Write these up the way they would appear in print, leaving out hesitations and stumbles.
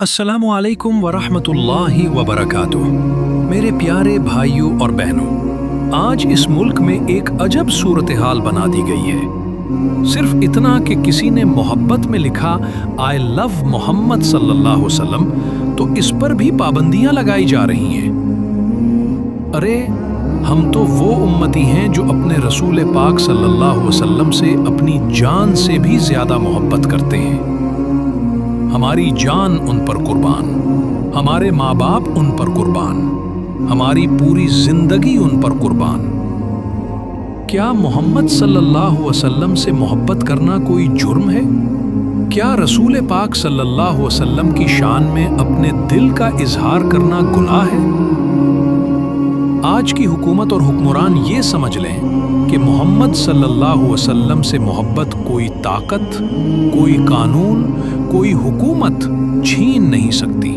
अस्सलामु अलैकुम वरहमतुल्लाहि वबरकातुह। मेरे प्यारे भाइयों और बहनों, आज इस मुल्क में एक अजब सूरत हाल बना दी गई है। सिर्फ इतना कि किसी ने मोहब्बत में लिखा आई लव मोहम्मद सल्लल्लाहु अलैहि वसल्लम, तो इस पर भी पाबंदियां लगाई जा रही हैं। अरे हम तो वो उम्मती हैं जो अपने रसूल पाक सल्लल्लाहु अलैहि वसल्लम से अपनी जान से भी ज्यादा मोहब्बत करते हैं। हमारी जान उन पर कुर्बान, हमारे माँ बाप उन पर कुर्बान, हमारी पूरी जिंदगी उन पर कुर्बान। क्या मोहम्मद सल्लल्लाहु अलैहि वसल्लम से मोहब्बत करना कोई जुर्म है? क्या रसूल पाक सल्लल्लाहु अलैहि वसल्लम की शान में अपने दिल का इजहार करना गुनाह है? आज की हुकूमत और हुक्मरान ये समझ लें कि मोहम्मद सल्लल्लाहु अलैहि वसल्लम से मोहब्बत कोई ताकत, कोई कानून, कोई हुकूमत छीन नहीं सकती।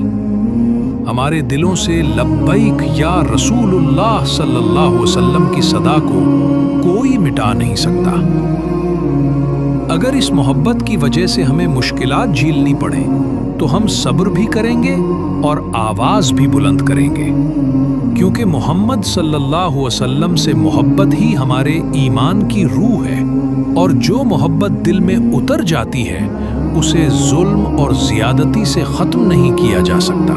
हमारे दिलों से लब्बैक या रसूलुल्लाह सल्लल्लाहु अलैहि वसल्लम की सदा को कोई मिटा नहीं सकता। अगर इस मोहब्बत की वजह से हमें मुश्किलात झेलनी पड़े तो हम सब्र भी करेंगे और आवाज भी बुलंद करेंगे, क्योंकि मोहम्मद सल्लल्लाहु अलैहि वसल्लम से मोहब्बत ही हमारे ईमान की रूह है, और जो मोहब्बत दिल में उतर जाती है उसे जुल्म और ज़ियादती से ख़त्म नहीं किया जा सकता।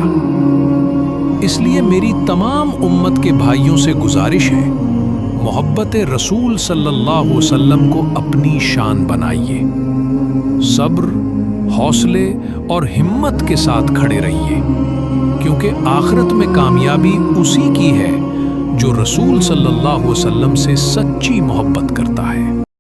इसलिए मेरी तमाम उम्मत के भाइयों से गुजारिश है, मोहब्बत रसूल सल्लल्लाहु अलैहि वसल्लम को अपनी शान बनाइए। सब्र, हौसले और हिम्मत के साथ खड़े रहिए, क्योंकि आखिरत में कामयाबी उसी की है जो रसूल सल्लल्लाहु अलैहि वसल्लम से सच्ची मोहब्बत करता है।